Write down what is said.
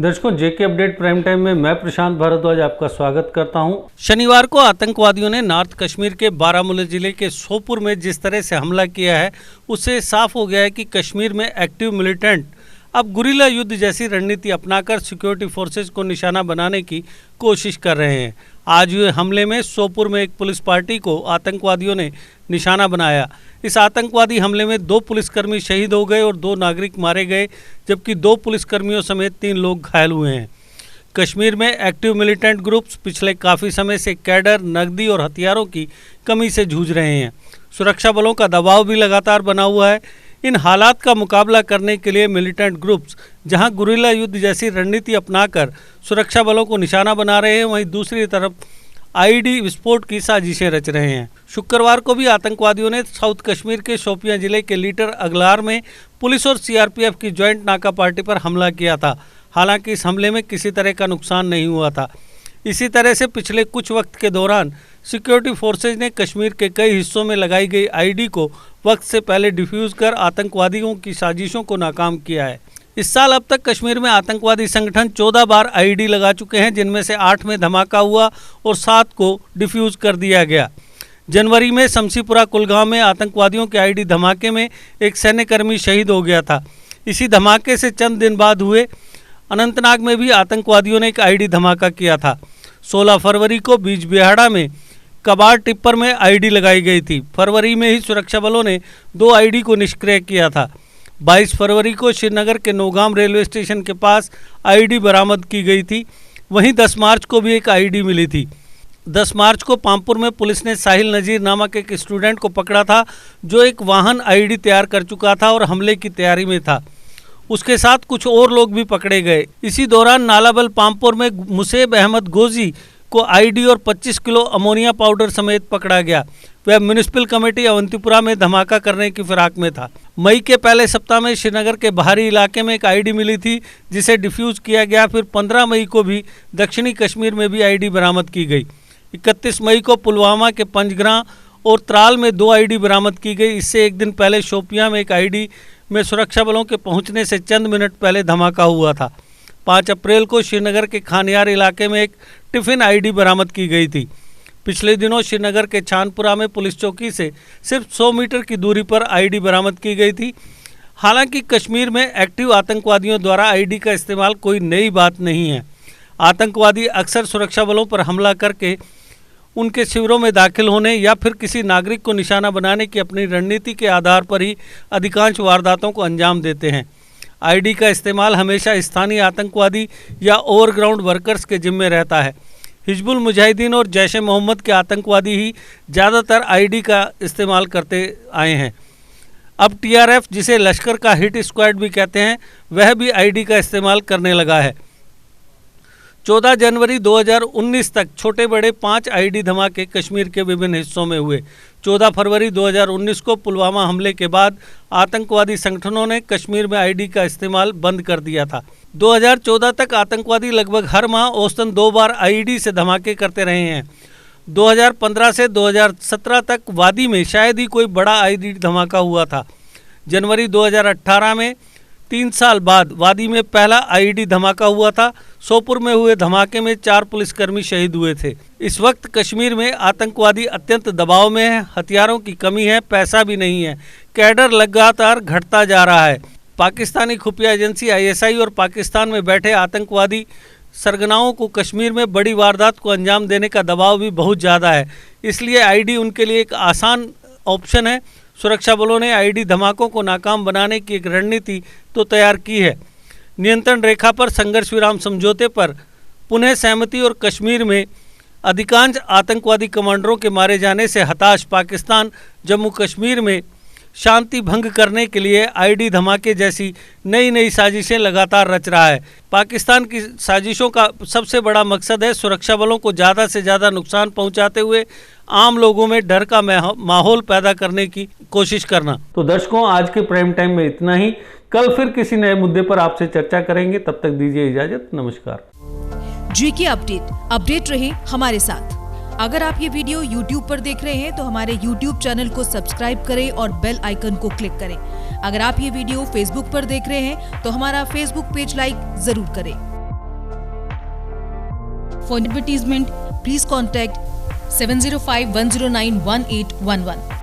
दर्शकों, जेके update prime time में मैं प्रशांत भारद्वाज आपका स्वागत करता हूं। शनिवार को आतंकवादियों ने नॉर्थ कश्मीर के बारामूला जिले के सोपुर में जिस तरह से हमला किया है, उससे साफ हो गया है कि कश्मीर में एक्टिव मिलिटेंट अब गुरिल्ला युद्ध जैसी रणनीति अपनाकर सिक्योरिटी फोर्सेज को निशाना बनाने की कोशिश कर रहे हैं। आज हुए हमले में सोपुर में एक पुलिस पार्टी को आतंकवादियों ने निशाना बनाया। इस आतंकवादी हमले में 2 पुलिसकर्मी शहीद हो गए और 2 नागरिक मारे गए, जबकि 2 पुलिसकर्मियों समेत 3 लोग घायल हुए हैं। कश्मीर में एक्टिव मिलिटेंट ग्रुप्स पिछले काफ़ी समय से कैडर, नकदी और हथियारों की कमी से जूझ रहे हैं। सुरक्षा बलों का दबाव भी लगातार बना हुआ है। इन हालात का मुकाबला करने के लिए मिलिटेंट ग्रुप्स जहां गुरिल्ला युद्ध जैसी रणनीति अपनाकर सुरक्षा बलों को निशाना बना रहे हैं, वहीं दूसरी तरफ आईडी विस्फोट की साजिशें रच रहे हैं। शुक्रवार को भी आतंकवादियों ने साउथ कश्मीर के शोपियां जिले के लीटर अगलार में पुलिस और सीआरपीएफ की ज्वाइंट नाका पार्टी पर हमला किया था। हालांकि इस हमले में किसी तरह का नुकसान नहीं हुआ था। इसी तरह से पिछले कुछ वक्त के दौरान सिक्योरिटी फोर्सेज ने कश्मीर के कई हिस्सों में लगाई गई आईडी को वक्त से पहले डिफ्यूज कर आतंकवादियों की साजिशों को नाकाम किया है। इस साल अब तक कश्मीर में आतंकवादी संगठन 14 बार आईडी लगा चुके हैं, जिनमें से 8 में धमाका हुआ और 7 को डिफ्यूज कर दिया गया। जनवरी में शमसीपुरा कुलगांव में आतंकवादियों के आईडी धमाके में एक सैन्यकर्मी शहीद हो गया था। इसी धमाके से चंद दिन बाद हुए अनंतनाग में भी आतंकवादियों ने एक आईडी धमाका किया था। 16 फरवरी को बीजबिहाड़ा में कबाड़ टिप्पर में आईडी लगाई गई थी। फरवरी में ही सुरक्षा बलों ने 2 आईडी को निष्क्रिय किया था। 22 फरवरी को श्रीनगर के नौगाम रेलवे स्टेशन के पास आईडी बरामद की गई थी। वहीं 10 मार्च को भी एक आईडी मिली थी। 10 मार्च को पामपुर में पुलिस ने साहिल नजीर नामक एक स्टूडेंट को पकड़ा था, जो एक वाहन आईडी तैयार कर चुका था और हमले की तैयारी में था। उसके साथ कुछ और लोग भी पकड़े गए। इसी दौरान नालाबल पामपुर में मुसेब अहमद गोजी को आईडी और 25 किलो अमोनिया पाउडर समेत पकड़ा गया। वह म्यूनिसिपल कमेटी अवंतीपुरा में धमाका करने की फिराक में था। मई के पहले सप्ताह में श्रीनगर के बाहरी इलाके में एक आईडी मिली थी, जिसे डिफ्यूज किया गया। फिर 15 मई को भी दक्षिणी कश्मीर में भी आईडी बरामद की गई। 31 मई को पुलवामा के पंजग्रां और त्राल में 2 आईडी बरामद की गई। इससे एक दिन पहले शोपियां में एक आईडी में सुरक्षा बलों के पहुंचने से चंद मिनट पहले धमाका हुआ था। 5 अप्रैल को श्रीनगर के खानियार इलाके में एक टिफिन आईडी बरामद की गई थी। पिछले दिनों श्रीनगर के छानपुरा में पुलिस चौकी से सिर्फ 100 मीटर की दूरी पर आईडी बरामद की गई थी। हालांकि कश्मीर में एक्टिव आतंकवादियों द्वारा आईडी का इस्तेमाल कोई नई बात नहीं है। आतंकवादी अक्सर सुरक्षा बलों पर हमला करके उनके शिविरों में दाखिल होने या फिर किसी नागरिक को निशाना बनाने की अपनी रणनीति के आधार पर ही अधिकांश वारदातों को अंजाम देते हैं। आईडी का इस्तेमाल हमेशा स्थानीय आतंकवादी या ओवरग्राउंड वर्कर्स के जिम्मे रहता है। हिजबुल मुजाहिदीन और जैश ए मोहम्मद के आतंकवादी ही ज़्यादातर आईडी का इस्तेमाल करते आए हैं। अब टीआरएफ, जिसे लश्कर का हिट स्क्वाड भी कहते हैं, वह भी आईडी का इस्तेमाल करने लगा है। 14 जनवरी 2019 तक छोटे बड़े 5 आईडी धमाके कश्मीर के विभिन्न हिस्सों में हुए। 14 फरवरी 2019 को पुलवामा हमले के बाद आतंकवादी संगठनों ने कश्मीर में आईडी का इस्तेमाल बंद कर दिया था। 2014 तक आतंकवादी लगभग हर माह औसतन 2 बार आईडी से धमाके करते रहे हैं। 2015 से 2017 तक वादी में शायद ही कोई बड़ा आईडी धमाका हुआ था। जनवरी 2018 में 3 साल बाद वादी में पहला आईडी धमाका हुआ था। सोपुर में हुए धमाके में 4 पुलिसकर्मी शहीद हुए थे। इस वक्त कश्मीर में आतंकवादी अत्यंत दबाव में है। हथियारों की कमी है, पैसा भी नहीं है। कैडर लगातार घटता जा रहा है। पाकिस्तानी खुफिया एजेंसी ISI और पाकिस्तान में बैठे आतंकवादी सरगनाओं को कश्मीर में बड़ी वारदात को अंजाम देने का दबाव भी बहुत ज़्यादा है। इसलिए आईडी उनके लिए एक आसान ऑप्शन है। सुरक्षा बलों ने आईडी धमाकों को नाकाम बनाने की एक रणनीति तो तैयार की है। नियंत्रण रेखा पर संघर्ष विराम समझौते पर पुनः सहमति और कश्मीर में अधिकांश आतंकवादी कमांडरों के मारे जाने से हताश पाकिस्तान जम्मू कश्मीर में शांति भंग करने के लिए आईडी धमाके जैसी नई साजिशें लगातार रच रहा है। पाकिस्तान की साजिशों का सबसे बड़ा मकसद है सुरक्षा बलों को ज़्यादा से ज़्यादा नुकसान पहुंचाते हुए आम लोगों में डर का माहौल पैदा करने की कोशिश करना। तो दर्शकों, आज के प्राइम टाइम में इतना ही। कल फिर किसी नए मुद्दे पर आपसे चर्चा करेंगे। तब तक दीजिए इजाजत। नमस्कार। जीके अपडेट रहे हमारे साथ। अगर आप ये वीडियो YouTube पर देख रहे हैं तो हमारे YouTube चैनल को सब्सक्राइब करें और बेल आइकन को क्लिक करें। अगर आप ये वीडियो Facebook पर देख रहे हैं तो हमारा Facebook पेज लाइक जरूर करें। For advertisement, please contact 705-109-1811.